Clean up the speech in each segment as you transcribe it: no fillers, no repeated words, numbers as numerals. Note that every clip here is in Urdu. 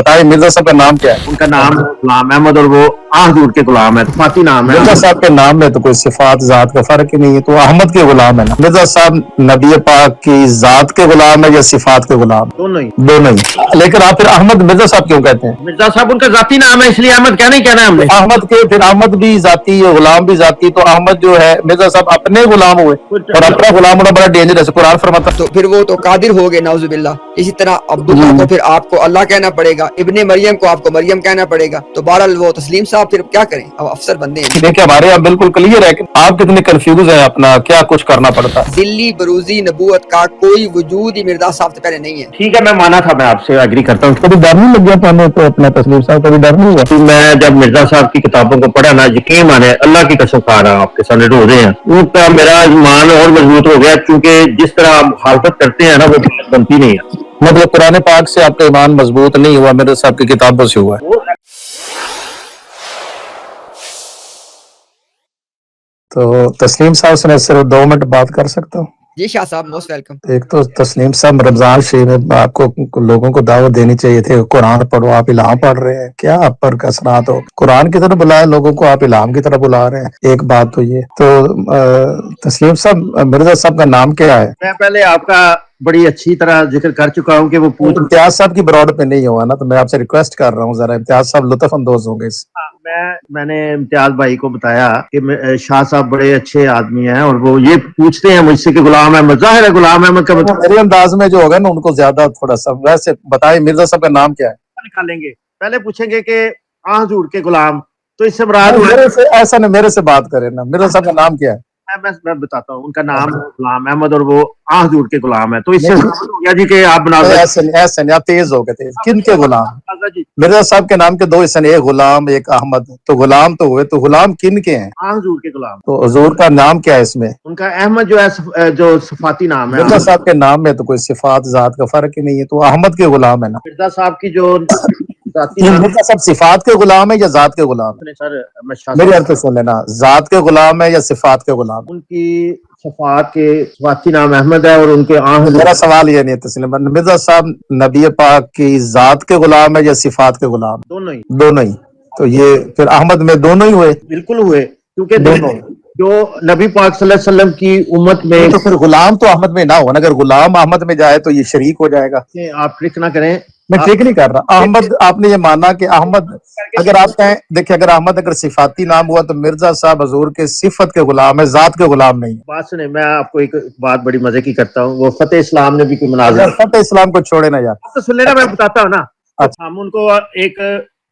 بتائیں مرزا صاحب کا نام کیا ہے؟ ان کا نام غلام احمد اور وہ حضور کے غلام ہے، فاتی نام ہے مرزا صاحب کے نام میں تو کوئی صفات ذات کا فرق ہی نہیں ہے، تو احمد کے غلام ہے نا۔ مرزا صاحب نبی پاک کی ذات کے غلام ہے یا صفات کے غلام؟ دونوں ہی۔ دونوں ہی۔ لیکن آپ پھر احمد مرزا صاحب کیوں کہتے ہیں؟ مرزا صاحب ان کا ذاتی نام ہے، اس لیے احمد کیا نہیں کہنا ہے ہم نے۔ احمد کے پھر احمد بھی ذاتی غلام بھی ذاتی، تو احمد جو ہے مرزا صاحب اپنے غلام ہوئے اور اپنا غلام ہونا بڑا ڈینجرس ہے، قرآن فرماتا تو پھر وہ تو قادر ہو گئے نعوذ باللہ۔ اسی طرح عبداللہ کو پھر آپ کو اللہ کہنا پڑے گا، ابن مریم کو آپ کو مریم کہنا پڑے گا۔ تو بہرحال وہ تسلیم صاحب پھر کیا کریں، اب افسر بندے ہیں۔ دیکھیں ہمارے یہاں بالکل کلیئر ہے کہ آپ کتنے کنفیوز ہیں، اپنا کیا کچھ کرنا پڑتا ہے۔ ذلی بروزی نبوت کا کوئی وجود ہی مرزا صاحب سے پہلے نہیں ہے۔ ٹھیک ہے، میں مانا تھا، میں آپ سے ایگری کرتا ہوں۔ کبھی ڈر نہیں لگ گیا تھا تو اپنا تسلیم صاحب کبھی ڈر نہیں ہوا؟ میں جب مرزا صاحب کی کتابوں کو پڑھا نا، یقین مانے اللہ کی قسم کھا رہا ہوں، آپ کے سامنے رو رہے ہیں، ان کا میرا ایمان اور مضبوط ہو گیا، کیونکہ جس طرح آپ مخالفت کرتے ہیں نا وہ بات بنتی نہیں ہے۔ مطلب قرآن پاک سے آپ کا ایمان مضبوط نہیں ہوا، مرزا صاحب کی کتابوں سے ہوا ہے۔ تو تسلیم صاحب سے میں صرف 2 منٹ بات کر سکتا ہوں؟ جی شاہ صاحب موسٹ ویلکم۔ ایک تو تسلیم صاحب رمضان شریف میں آپ کو لوگوں کو دعوت دینی چاہیے تھی، قرآن پڑھو، آپ الہام پڑھ رہے ہیں، کیا آپ پر کثرات ہو، قرآن کی طرف بلائے لوگوں کو، آپ الہام کی طرف بلا رہے ہیں۔ ایک بات تو یہ تو تسلیم صاحب مرزا صاحب کا نام کیا ہے؟ میں پہلے آپ کا بڑی اچھی طرح ذکر کر چکا ہوں کہ وہ پوچھ امتیاز صاحب کی براڈ پہ نہیں ہوا نا، تو میں آپ سے ریکویسٹ کر رہا ہوں ذرا امتیاز صاحب لطف اندوز ہوں گے اس۔ میں نے امتیاز بھائی کو بتایا کہ شاہ صاحب بڑے اچھے آدمی ہیں اور وہ یہ پوچھتے ہیں مجھ سے کہ غلام احمد، ظاہر ہے غلام احمد کا میرے انداز میں جو ہوگا نا ان کو زیادہ تھوڑا سا ویسے بتائیں مرزا صاحب کا نام کیا ہے؟ نکالیں گے، پہلے پوچھیں گے کہ حضور کے غلام، تو اس سے مراد میرے سے ایسا نہیں، میرے سے بات کریں نا، مرزا صاحب کا نام کیا ہے؟ میں بتاتا ہوں، ان کا نام غلام احمد اور وہ حضور کے غلام ہے، تو اس سے ہو گیا جی کہ آپ ایسے نہیں، آپ تیز ہو گئے تیز، کن کے غلام؟ مرزا صاحب کے نام کے 2 حصے، ایک غلام ایک احمد، تو غلام تو ہوئے، تو غلام کن کے ہیں؟ حضور کے غلام۔ تو حضور کا نام کیا ہے اس میں؟ ان کا احمد جو ہے جو صفاتی نام ہے، مرزا صاحب کے نام میں تو کوئی صفات ذات کا فرق ہی نہیں ہے، تو احمد کے غلام ہے نا۔ مرزا صاحب کی جو ذاتی یہ نام مرزا صاحب صفات کے غلام ہے یا ذات کے غلام ہے؟ سر میں شاہ میری صاحب عرض سن لینا، ذات کے غلام ہے یا صفات کے غلام ہے؟ ان کی صفات کے صفاتی نام احمد ہے اور ان کے میرا سوال یہ نہیں ہے تسلیم، مرزا صاحب نبی پاک کی ذات کے غلام ہے یا صفات کے غلام؟ دونوں ہی، دونوں ہی۔ تو یہ پھر احمد میں دونوں ہی ہوئے؟ بالکل ہوئے، کیونکہ دونوں۔ جو نبی پاک صلی اللہ علیہ وسلم کی امت میں، تو پھر غلام تو احمد میں نہ ہو نا، اگر غلام احمد میں جائے تو یہ شریک ہو جائے گا۔ آپ ٹرک نہ کریں، میں ٹھیک نہیں کر رہا، احمد آپ نے یہ مانا کہ احمد، اگر آپ کہیں دیکھیں اگر احمد اگر صفاتی نام ہوا تو مرزا صاحب حضور کے صفت کے غلام ہے، ذات کے غلام نہیں ہے۔ بات سنیں، میں آپ کو ایک بات بڑی مزے کی کرتا ہوں، وہ فتح اسلام نے بھی کوئی مناظر فتح اسلام کو چھوڑے نا یار، تو سن لینا، میں بتاتا ہوں نا۔ اچھا۔ ہم ان کو ایک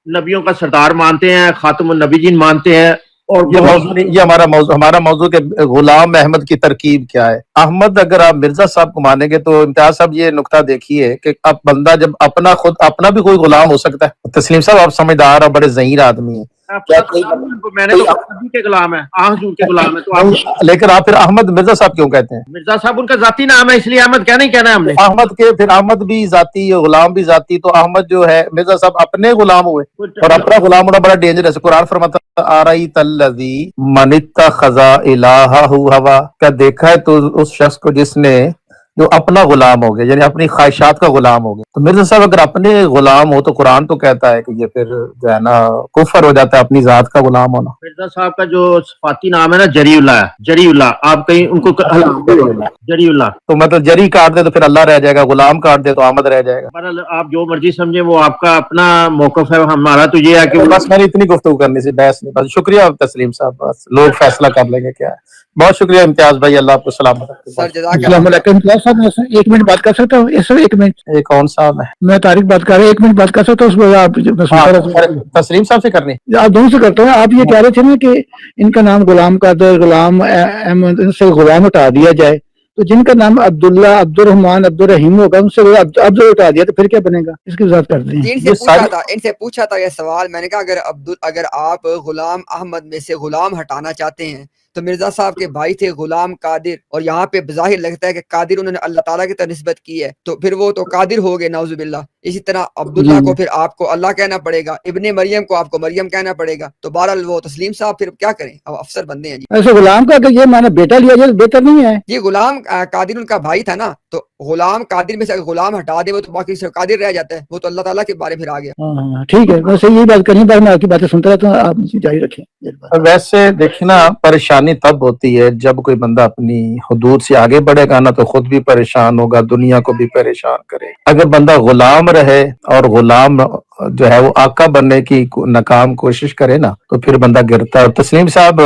نبیوں کا سردار مانتے ہیں، خاتم النبی جین مانتے ہیں، اور یہ موضوع نہیں، یہ ہمارا موضوع کہ غلام احمد کی ترکیب کیا ہے۔ احمد اگر آپ مرزا صاحب کو مانیں گے تو امتیاز صاحب یہ نقطہ دیکھیے کہ اب بندہ جب اپنا بھی کوئی غلام ہو سکتا ہے۔ تسلیم صاحب آپ سمجھدار اور بڑے ذہین آدمی ہیں، میں نے تو نبی کے غلام ہے، حضور کے غلام ہے، تو آپ لیکن آپ پھر احمد مرزا صاحب کیوں کہتے ہیں؟ مرزا صاحب ان کا ذاتی نام ہے، اس لیے احمد کیا نہیں کہنا ہے ہم نے۔ احمد کے پھر احمد بھی ذاتی غلام بھی ذاتی، تو احمد جو ہے مرزا صاحب اپنے غلام ہوئے اور اپنا غلام ہونا بڑا ڈینجرس ہے، قرآن فرماتا آرایت الذی من اتخذ الہہ ہوا، کیا دیکھا ہے تو اس شخص کو جس نے جو اپنا غلام ہو گیا، یعنی اپنی خواہشات کا غلام ہو گیا۔ تو مرزا صاحب اگر اپنے غلام ہو تو قرآن تو کہتا ہے کہ یہ پھر جو ہے نا کفر ہو جاتا ہے اپنی ذات کا غلام ہونا۔ مرزا صاحب کا جو صفاتی نام ہے نا جری اللہ ہے، جری اللہ، آپ کہیں ان کو جری اللہ، تو مطلب جری کاٹ دے تو پھر اللہ رہ جائے گا، غلام کاٹ دے تو احمد رہ جائے گا۔ بہرحال آپ جو مرضی سمجھیں، وہ آپ کا اپنا موقف ہے، ہمارا تو یہ ہے کہ بس میں نے اتنی گفتگو کرنی سی، بحث نہیں، بس شکریہ تسلیم صاحب، بس لوگ فیصلہ کر لیں گے کیا ہے۔ بہت شکریہ امتیاز بھائی، اللہ آپ کو سلامت رکھے۔ سر جزاک السلام علیکم امتیاز صاحب، میں 1 منٹ بات کر سکتا ہوں؟ اس 1 منٹ یہ کون صاحب ہے؟ میں طارق بات کر رہا ہوں، 1 منٹ بات کر سکتا ہوں؟ اس میں آپ تسلیم صاحب سے کرنی؟ آپ دونوں سے کرتا ہوں۔ آپ یہ کہہ رہے تھے نا کہ ان کا نام غلام قادر، غلام احمد، ان سے غلام ہٹا دیا جائے، تو جن کا نام عبداللہ، عبد الرحمان، عبد الرحیم ہوگا، ان سے عبد ہٹا دیا تو پھر کیا بنے گا؟ اس کی وضاحت کرتے ہیں۔ ان سے پوچھا تھا یہ سوال، میں نے کہا اگر آپ غلام احمد میں سے غلام ہٹانا چاہتے ہیں تو مرزا صاحب کے بھائی تھے غلام قادر، اور یہاں پہ بظاہر لگتا ہے کہ قادر انہوں نے اللہ تعالیٰ کی طرف نسبت کی ہے، تو پھر وہ تو قادر ہو گئے نعوذ باللہ۔ اسی طرح عبداللہ کو پھر آپ کو اللہ کہنا پڑے گا، ابن مریم کو آپ کو مریم کہنا پڑے گا، تو بہرحال وہ تسلیم صاحب پھر کیا کریں، اب افسر بندے ہیں جی۔ ایسے غلام کا کہ یہ میں نے بیٹا لیا جائے بہتر نہیں ہے؟ یہ غلام قادر ان کا بھائی تھا نا، تو غلام قادر میں سے اگر غلام ہٹا دے وہ تو باقی صرف قادر رہ جاتا ہے، وہ تو اللہ تعالیٰ کے بارے پھر آ گیا۔ ہاں ٹھیک ہے، بس یہی بات کرنی بات، میں آپ کی باتیں سنتا رہتا ہوں، آپ جاری رکھیں۔ ویسے دیکھیں نا، پریشانی تب ہوتی ہے جب کوئی بندہ اپنی حدود سے آگے بڑھے گا نا تو خود بھی پریشان ہوگا، دنیا کو بھی پریشان کرے۔ اگر بندہ غلام رہے اور غلام جو ہے وہ آقا بننے کی ناکام کوشش کرے نا تو پھر بندہ گرتا ہے۔ تسلیم صاحب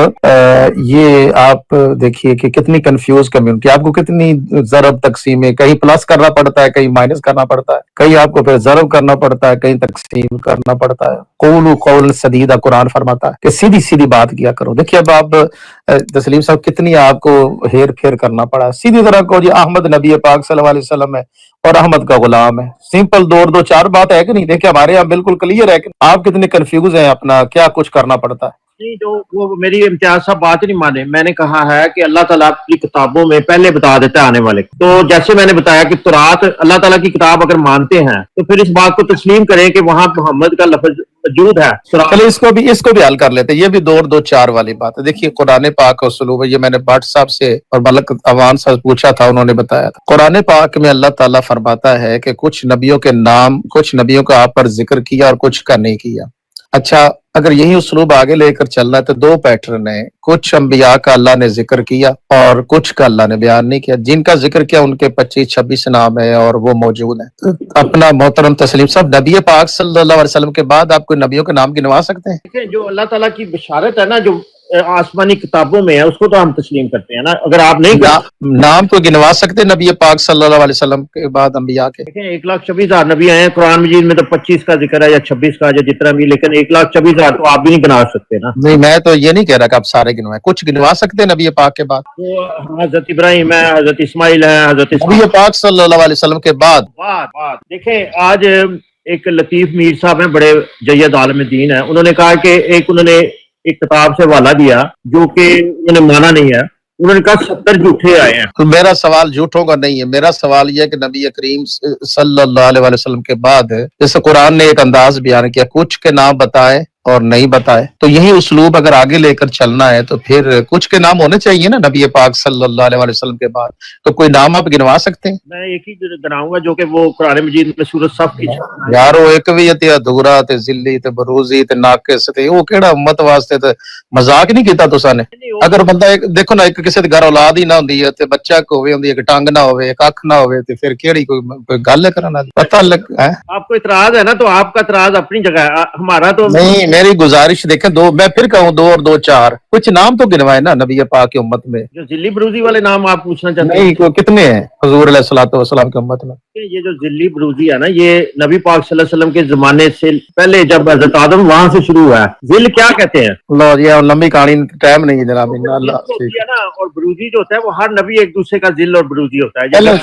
یہ آپ دیکھیے کہ کتنی کنفیوز کمیونٹی، آپ کو کتنی ضرب تقسیم ہے، کہیں پلس کرنا پڑتا ہے، کہیں مائنس کرنا پڑتا ہے، کہیں آپ کو پھر ضرب کرنا پڑتا ہے، کہیں تقسیم کرنا پڑتا ہے۔ قول قول سدیدہ قرآن فرماتا ہے کہ سیدھی سیدھی بات کیا کرو۔ دیکھیے اب آپ تسلیم صاحب کتنی آپ کو ہیر پھیر کرنا پڑا، سیدھی طرح کو جی احمد نبی پاک صلی اللہ علیہ وسلم ہے اور احمد کا غلام ہے، سمپل دو چار بات ہے کہ نہیں؟ دیکھیں ہمارے یہاں بالکل کلیئر ہے کہ آپ کتنے کنفیوز ہیں، اپنا کیا کچھ کرنا پڑتا ہے۔ نہیں، جو وہ میری امتیاز صاحب بات نہیں مانے، میں نے کہا ہے کہ اللہ تعالیٰ کی کتابوں میں پہلے بتا دیتا ہے آنے والے کو۔ تو جیسے میں نے بتایا کہ تورات اللہ تعالیٰ کی کتاب اگر مانتے ہیں تو پھر اس بات کو تسلیم کریں کہ وہاں محمد کا لفظ موجود ہے۔ چلے اس کو بھی حل کر لیتے ہیں، یہ بھی دو چار والی بات ہے۔ دیکھیے قرآن پاک کا اسلوب ہے، یہ میں نے بٹ صاحب سے اور ملک اوان سے پوچھا تھا، انہوں نے بتایا تھا۔ قرآن پاک میں اللہ تعالیٰ فرماتا ہے کہ کچھ نبیوں کے نام، کچھ نبیوں کا آپ پر ذکر کیا اور کچھ کا نہیں کیا۔ اچھا اگر یہی اسلوب آگے لے کر چلنا ہے تو دو پیٹرن ہیں، کچھ انبیاء کا اللہ نے ذکر کیا اور کچھ کا اللہ نے بیان نہیں کیا۔ جن کا ذکر کیا ان کے 25-26 نام ہیں اور وہ موجود ہیں۔ اپنا محترم تسلیم صاحب، نبی پاک صلی اللہ علیہ وسلم کے بعد آپ کوئی نبیوں کے نام گنوا سکتے ہیں؟ دیکھیں جو اللہ تعالیٰ کی بشارت ہے نا، جو آسمانی کتابوں میں ہے، اس کو تو ہم تسلیم کرتے ہیں نا۔ اگر آپ نہیں کرتے، نام کو گنوا سکتے نبی پاک صلی اللہ علیہ وسلم کے بعد انبیاء کے؟ دیکھیں 1,26,000 نبی آئے ہیں، قرآن مجید میں تو 25 کا ذکر ہے یا 26 کا یا جتنا بھی، لیکن 1,26,000 تو آپ بھی نہیں گنا سکتے نا۔ نہیں میں تو یہ نہیں کہہ رہا کہ آپ سارے گنوائیں، کچھ گنوا سکتے ہیں نبی پاک کے بعد؟ وہ حضرت ابراہیم ہے، حضرت اسماعیل ہے، حضرت نبی پاک صلی اللہ علیہ وسلم کے بعد بعد دیکھیں آج ایک لطیف میر صاحب ہیں، بڑے جید عالم دین ہیں، انہوں نے کہا کہ انہوں نے ایک کتاب سے حوالہ دیا جو کہ انہوں نے مانا نہیں ہے، انہوں نے کہا 70 جھوٹے آئے ہیں۔ تو میرا سوال جھوٹوں کا نہیں ہے، میرا سوال یہ ہے کہ نبی کریم صلی اللہ علیہ وسلم کے بعد جیسے قرآن نے ایک انداز بیان کیا، کچھ کے نام بتائے اور نہیں بتائے، تو یہی اسلوب اگر آگے لے کر چلنا ہے تو پھر کچھ کے نام ہونے چاہیے نا نبی پاک صلی اللہ علیہ وسلم کے بعد۔ تو کوئی نام آپ گنوا سکتے ہیں؟ میں ایک ہی گناؤں گا جو کہ وہ قرآن مجید میں سورۃ صف کی یار وہ ایک بھی تے ادھورا تے ذلی تے بروزی تے ناقص تے وہ کیڑا امت واسطے تے مذاق نہیں کیتا تساں نے۔ اگر بندہ ایک دیکھو نا، ایک کسی دے گھر اولاد ہی نہ ہوندی ہے تے بچہ کوئی ہوندی ہے، ایک ٹانگ نہ ہوے، ایک اکھ نہ ہوے، تے پھر کیڑی کوئی گل کرنا پتہ لگ ہے۔ آپ کو اعتراض ہے نا تو آپ کا اعتراض اپنی جگہ ہے، ہمارا تو نہیں، میری گزارش دیکھیں میں پھر کہوں 2 اور 2 4 کچھ نام تو گنوائے نا نبی پاک کی امت میں۔ جو ذلی بروزی والے نام آپ پوچھنا چاہتے ہیں، نہیں کوئی کتنے ہیں حضور علیہ الصلوۃ والسلام کی امت میں؟ یہ جو ذلی بروزی ہے نا، یہ نبی پاک صلی اللہ علیہ وسلم کے زمانے سے پہلے جب حضرت آدم وہاں سے شروع ہوا ہے۔ ذل کیا کہتے ہیں؟ اللہ جی لمبی کہانی، ٹائم نہیں ہے جناب۔ اللہ ہوتی ہے نا، اور بروزی جو ہوتا ہے وہ ہر نبی ایک دوسرے کا ذل اور بروزی ہوتا ہے۔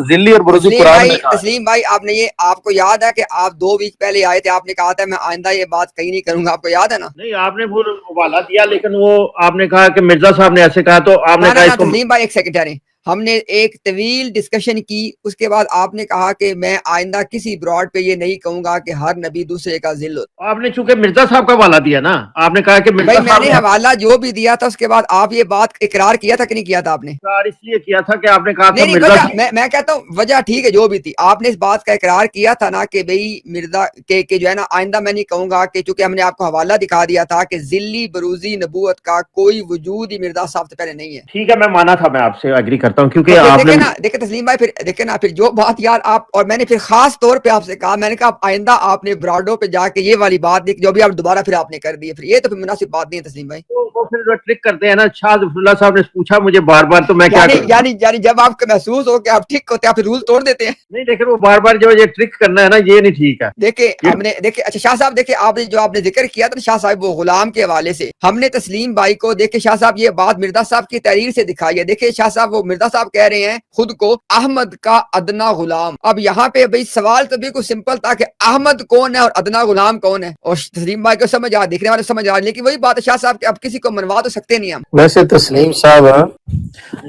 ذلی اور بروزی قرآن میں کہا ہے۔ تسلیم بھائی آپ نے یہ، آپ کو یاد ہے کہ آپ 2 ویک پہلے آئے تھے، آپ نے کہا تھا میں آئندہ یہ بات کہیں نہیں کروں گا، آپ کو یاد ہے نا؟ نہیں، آپ نے وہ حوالہ دیا، لیکن وہ آپ نے کہا کہ مرزا صاحب نے ایسے کہا، تو آپ نے کہا اس کو تسلیم بھائی ایک سیکنڈ ٹھہریں، ہم نے ایک طویل ڈسکشن کی، اس کے بعد آپ نے کہا کہ میں آئندہ کسی براڈ پہ یہ نہیں کہوں گا کہ ہر نبی دوسرے کا ذل ہوتا۔ آپ نے چونکہ مرزا صاحب کا حوالہ دیا نا، آپ نے کہا کہ مرزا بھائی میں صاحب نے حوالہ جو بھی دیا تھا اس کے بعد آپ یہ بات اقرار کیا تھا کہ نہیں کیا تھا آپ نے؟ اقرار اس لیے کیا تھا کہ آپ نے کہا تھا نہیں مرزا وجہ میں کہتا ہوں وجہ ٹھیک ہے جو بھی تھی، آپ نے اس بات کا اقرار کیا تھا نا کہ بھئی مرزا کہ جو ہے نا آئندہ میں نہیں کہوں گا، کہ چونکہ ہم نے آپ کو حوالہ دکھا دیا تھا کہ ذلی بروزی نبوت کا کوئی وجود ہی مرزا صاحب سے پہلے نہیں ہے۔ ٹھیک ہے، میں مانا تھا، میں آپ سے ایگری کرتا ہوں، کیونکہ تو آپ نے دیکھیں نا، دیکھیں تسلیم بھائی، پھر دیکھیں نا، پھر جو بات یار آپ، اور میں نے پھر خاص طور پہ آپ سے کہا، میں نے کہا آئندہ آپ نے براڈو پہ جا کے یہ والی بات دیکھ جو بھی آپ دوبارہ پھر آپ نے کر دی ہے، پھر یہ تو پھر مناسب بات نہیں ہے تسلیم بھائی۔ وہ پھر جو ٹرک کرتے ہیں نا، شاہ ظفر اللہ صاحب نے پوچھا مجھے بار بار، تو میں کیا کروں؟ یعنی جب آپ کو محسوس ہو کہ آپ ٹھیک ہوتے ہیں آپ پھر رول توڑ دیتے ہیں۔ نہیں، لیکن وہ بار بار جو یہ ٹرک کرنا ہے نا، یہ نہیں ٹھیک ہے۔ دیکھیں ہم نے دیکھیں، اچھا شاہ صاحب دیکھیں، آپ نے جو آپ نے ذکر کیا تھا شاہ صاحب وہ غلام کے حوالے سے، ہم نے تسلیم بھائی کو دیکھیں شاہ صاحب یہ بات مرزا صاحب کی تحریر سے دکھائی ہے، دیکھیں شاہ صاحب وہ مرزا مرزا صاحب کہہ رہے ہیں خود کو احمد کا ادنا غلام. اب یہاں پہ بھائی سوال تو بالکل سمپل تھا کہ احمد کون ہے اور ادنا غلام کون ہے, اور تسلیم بھائی کو سمجھ آ, دیکھنے والے سمجھ آ, لیکن وہی بات ہے شاہ صاحب کہ اب کسی کو منوا تو سکتے نہیں ہم. ویسے تسلیم صاحب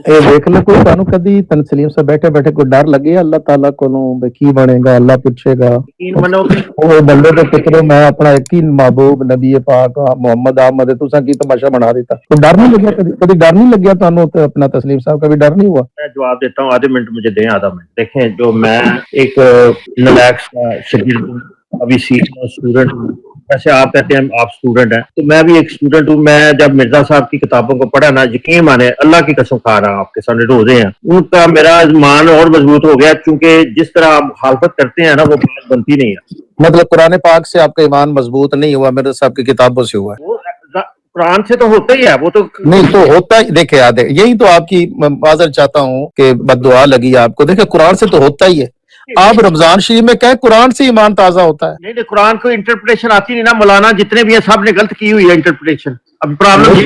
یہ دیکھ لو کوئی تانوں کدی تسلیم صاحب بیٹھے بیٹھے کوئی ڈر لگے اللہ تعالیٰ کو کی بنے گا, اللہ پوچھے گا یقین منو کہ وہ بندے تو پترو میں اپنا ایک ہی محبوب نبی پاک محمد احمد تساں کی تماشا بنا دیتا, کوئی ڈر نہیں لگیا کبھی ڈر نہیں لگیا تانوں اپنا تسلیم صاحب کبھی ڈر نہیں ہوا؟ میں جواب دیتا ہوں, آدھے منٹ مجھے دیں, آدھا منٹ. دیکھیں جو میں ایک نلیکس کا شاگرد ہوں, ابھی سیٹ کا اسٹوڈنٹ ہوں. ویسے آپ کہتے ہیں آپ اسٹوڈنٹ ہیں, تو میں بھی ایک اسٹوڈنٹ ہوں. میں جب مرزا صاحب کی کتابوں کو پڑھا نا, یقین مانے اللہ کی قسم کھا رہا ہوں, آپ کے سامنے روزے ہیں, ان کا میرا ایمان اور مضبوط ہو گیا, کیونکہ جس طرح آپ مخالفت کرتے ہیں نا وہ بات بنتی نہیں ہے. مطلب قرآن پاک سے آپ کا ایمان مضبوط نہیں ہوا, مرزا صاحب کی کتابوں سے ہوا ہے؟ وہ قرآن سے تو ہوتا ہی ہے, وہ تو نہیں تو ہوتا ہی, دیکھے یاد ہے یہی تو آپ کی معذرت چاہتا ہوں کہ بد دعا لگی آپ کو. دیکھیں قرآن سے تو ہوتا ہی ہے, آپ رمضان شریف میں کہیں قرآن سے ایمان تازہ ہوتا ہے. نہیں قرآن کو انٹرپریٹیشن آتی نہیں نا, مولانا جتنے بھی ہیں سب نے غلط کی ہوئی ہے انٹرپریٹیشن. اب پرابلم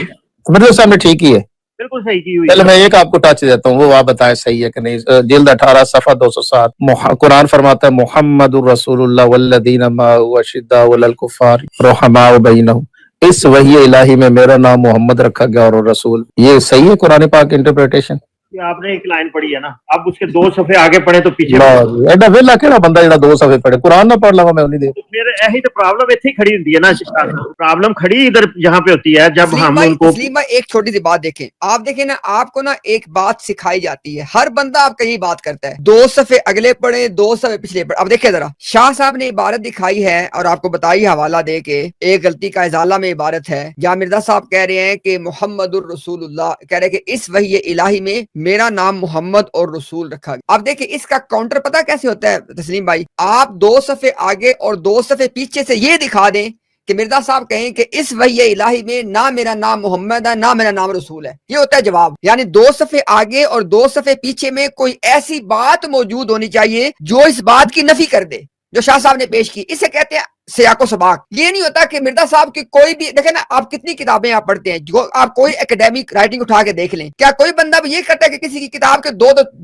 مرزا صاحب نے ٹھیک ہی ہے. بالکل صحیح کی ہوئی چلے ہے. میں ایک آپ کو ٹچ دیتا ہوں, وہ آپ بتائیں صحیح ہے کہ نہیں. جلد 18 صفحہ 207 قرآن فرماتا ہے محمد الرسول اللہ والذین معہ اشداء علی الکفار رحماء بینہم. اس وحی الہی میں میرا نام محمد رکھا گیا اور رسول. یہ صحیح ہے قرآن پاک انٹرپریٹیشن؟ یہ آپ نے ایک لائن پڑھی ہے نا, اب اس کے 2 صفحے آگے پڑھیں تو پیچھے ایڈا ویلا کہڑا بندہ جڑا 2 صفحے پڑھے, قرآن نہ پڑھ لوا میں انہیں دے. تو پھر یہی تو پرابلم اتنی کھڑی ہوتی ہے نا, پرابلم کھڑی ادھر یہاں پہ ہوتی ہے جب ہم ان کو. تسلیم بھائی ایک چھوٹی سی بات دیکھیں, آپ دیکھیں نا, آپ کو نا ایک بات سکھائی جاتی ہے, ہر بندہ آپ کا یہی بات کرتا ہے, 2 صفحے اگلے پڑھیں 2 صفحے پچھلے پڑھیں. اب دیکھیں ذرا, شاہ صاحب نے عبارت دکھائی ہے اور آپ کو بتائی حوالہ دے کے, ایک غلطی کا ازالہ میں عبارت ہے جہاں مرزا صاحب کہہ رہے ہیں کہ محمد الرسول اللہ, کہہ رہے ہیں کہ اس وحی الہی میں میرا نام محمد اور رسول رکھا گیا. اب دیکھیں اس کا کاؤنٹر پتہ کیسے ہوتا ہے تسلیم بھائی, آپ 2 صفحے آگے اور 2 صفحے پیچھے سے یہ دکھا دیں کہ مرزا صاحب کہیں کہ اس وحی الہی میں نہ میرا نام محمد ہے نہ میرا نام رسول ہے. یہ ہوتا ہے جواب. یعنی 2 صفحے آگے اور 2 صفحے پیچھے میں کوئی ایسی بات موجود ہونی چاہیے جو اس بات کی نفی کر دے جو شاہ صاحب نے پیش کی. اسے کہتے ہیں سیاق و سباق. یہ نہیں ہوتا کہ مرزا صاحب کی کوئی بھی, دیکھیں نا آپ کتنی کتابیں آپ پڑھتے ہیں, جو آپ کوئی اکیڈیمک رائٹنگ اٹھا کے دیکھ لیں, کیا کوئی بندہ بھی یہ کرتا ہے کہ کسی کی کتاب کے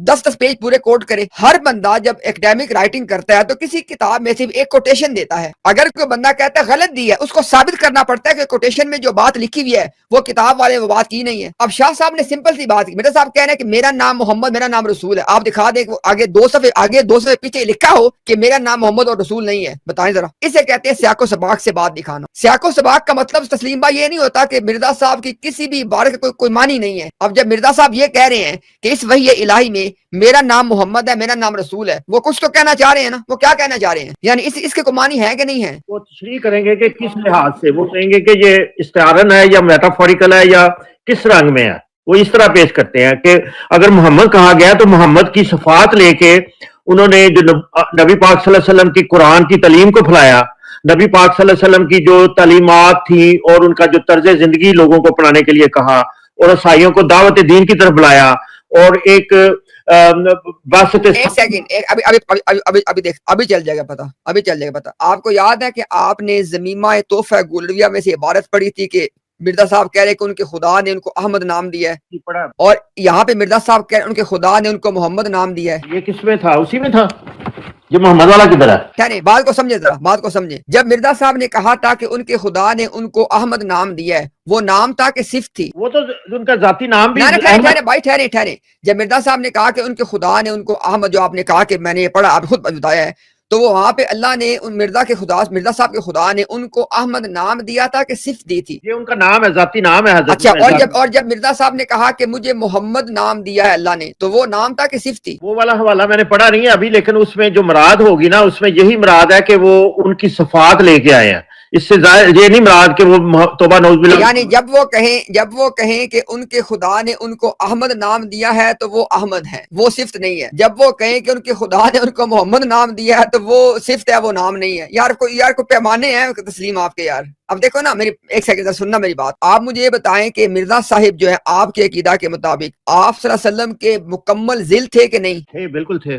10 پیج پورے کوٹ کرے؟ ہر بندہ جب اکیڈیمک رائٹنگ کرتا ہے تو کسی کتاب میں صرف ایک کوٹیشن دیتا ہے. اگر کوئی بندہ کہتا ہے غلط دی ہے, اس کو ثابت کرنا پڑتا ہے کہ کوٹیشن میں جو بات لکھی ہوئی ہے وہ کتاب والے وہ بات کی نہیں ہے. اب شاہ صاحب نے سمپل سی بات کی, مرزا صاحب کہہ رہے ہیں کہ میرا نام محمد میرا نام رسول ہے. آپ دکھا دیں کہ آگے 2 صفحے آگے 2 صفحے پیچھے لکھا ہو کہ میرا نام محمد اور رسول نہیں ہے, بتائیں ذرا. اسے کہتے ہیں سیاق و سباق سے بات دکھانا. سیاق و سباق کا مطلب تسلیم بھائی یہ نہیں ہوتا کہ مرزا صاحب کی کسی بھی عبارت کا کوئی معنی نہیں ہے. اب جب مرزا صاحب یہ کہہ رہے ہیں کہ اس وحی الہی میں میرا نام محمد ہے میرا نام رسول ہے, وہ کچھ تو کہنا چاہ رہے ہیں نا. وہ کیا کہنا چاہ رہے ہیں؟ یعنی اس کے کوئی معنی ہے کہ نہیں ہے؟ وہ تشریح کریں گے کہ کس لحاظ سے, وہ کہیں گے کہ یہ استعارن ہے یا میٹافوریکل ہے یا کس رنگ میں ہے. وہ اس طرح پیش کرتے ہیں کہ اگر محمد کہا گیا تو محمد کی صفات لے کے انہوں نے جو نبی پاک صلی اللہ علیہ وسلم کی قرآن کی تعلیم کو پھیلایا, نبی پاک صلی اللہ علیہ وسلم کی جو تعلیمات تھی اور ان کا جو طرز زندگی لوگوں کو اپنانے کے لیے کہا, اور عیسائیوں کو دعوت دین کی طرف بلایا, اور ایک ایک سیکنڈ ابھی چل جائے گا پتا, ابھی چل جائے گا پتا. آپ کو یاد ہے کہ آپ نے زمیمہ تحفہ گولویہ میں سے عبارت پڑھی تھی کہ مرزا صاحب کہہ رہے کہ ان کے خدا نے ان کو احمد نام دیا ہے, اور یہاں پہ مرزا صاحب کہہ رہے ان کے خدا نے ان کو محمد نام دیا ہے. یہ کس میں تھا؟ اسی میں تھا. یہ محمد والا کدھر ہے؟ ٹھہرے, بات کو سمجھے ذرا, بات کو سمجھے. جب مرزا صاحب نے کہا تھا کہ ان کے خدا نے ان کو احمد نام دیا ہے, وہ نام تھا کہ صفت تھی؟ وہ تو ان کا ذاتی نام بھی. ٹھہرے بھائی, ٹھہرے. جب مرزا صاحب نے کہا کہ ان کے خدا نے ان کو احمد, جو آپ نے کہا کہ میں نے یہ پڑھا آپ خود بتایا ہے, تو وہ وہاں پہ اللہ نے ان مرزا صاحب کے خدا نے ان کو احمد نام دیا تھا کہ صفت دی تھی؟ یہ ان کا نام ہے, ذاتی نام ہے. اچھا, اور جب مرزا صاحب نے کہا کہ مجھے محمد نام دیا ہے اللہ نے, تو وہ نام تھا کہ صفت تھی؟ وہ والا حوالہ میں نے پڑھا نہیں ہے ابھی, لیکن اس میں جو مراد ہوگی نا, اس میں یہی مراد ہے کہ وہ ان کی صفات لے کے آئے ہیں. اس سے یہ نہیں مراد کہ وہ توبہ نعوذ باللہ. یعنی جب وہ کہیں کہ ان کے خدا نے ان کو احمد نام دیا ہے تو وہ احمد ہے, وہ صفت نہیں ہے. جب وہ کہیں کہ ان کے خدا نے ان کو محمد نام دیا ہے تو وہ صفت ہے, وہ نام نہیں ہے. یار کوئی پیمانے ہیں تسلیم آپ کے یار. اب دیکھو نا, میری ایک سیکنڈ سننا میری بات. آپ مجھے یہ بتائیں کہ مرزا صاحب جو ہے آپ کے عقیدہ کے مطابق آپ صلی اللہ علیہ وسلم کے مکمل ذل تھے کہ نہیں؟ بالکل تھے.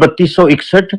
3261।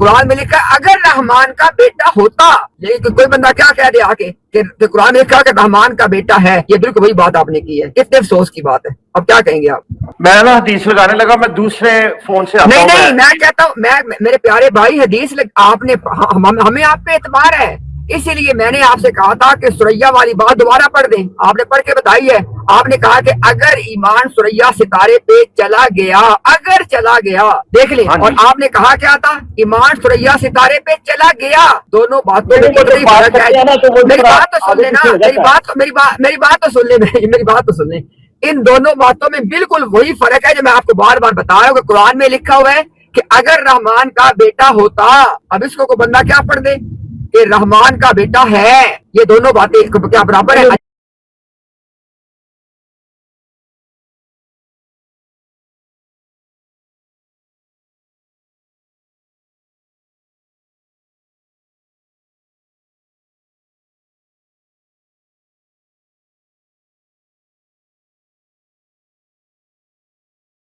قرآن میں لکھا ہے اگر رحمان کا بیٹا ہوتا، لیکن کوئی بندہ کیا کہہ دے آگے کہ قرآن میں لکھا کہ رحمان کا بیٹا ہے، یہ بالکل وہی بات آپ نے کی ہے، کتنے افسوس کی بات ہے۔ اب کیا کہیں گے آپ؟ میں نا حدیث لگانے لگا، میں دوسرے فون سے آتا نہیں ہوں۔ نہیں، میں کہتا ہوں میرے پیارے بھائی حدیث آپ نے ہمیں آپ پہ اعتبار ہے، اسی لیے میں نے آپ سے کہا تھا کہ سوریا والی بات دوبارہ پڑھ دیں، آپ نے پڑھ کے بتائی ہے۔ آپ نے کہا کہ اگر ایمان سوریا ستارے پہ چلا گیا، اگر چلا گیا، دیکھ لیں، اور آپ نے کہا کیا تھا؟ ایمان سوریا ستارے پہ چلا گیا، دونوں باتوں میں قدرتی فرق ہے۔ میری بات تو سن لینا، میری بات تو سن لیں، میری بات تو سن لیں۔ ان دونوں باتوں میں بالکل وہی فرق ہے جو میں آپ کو بار بار بتا رہا ہوں کہ قرآن میں لکھا ہوا ہے کہ اگر رحمان کا بیٹا ہوتا، اب اس کو کوئی بندہ کیا پڑھ دے کہ رحمان کا بیٹا ہے، یہ دونوں باتیں کیا برابر ہے؟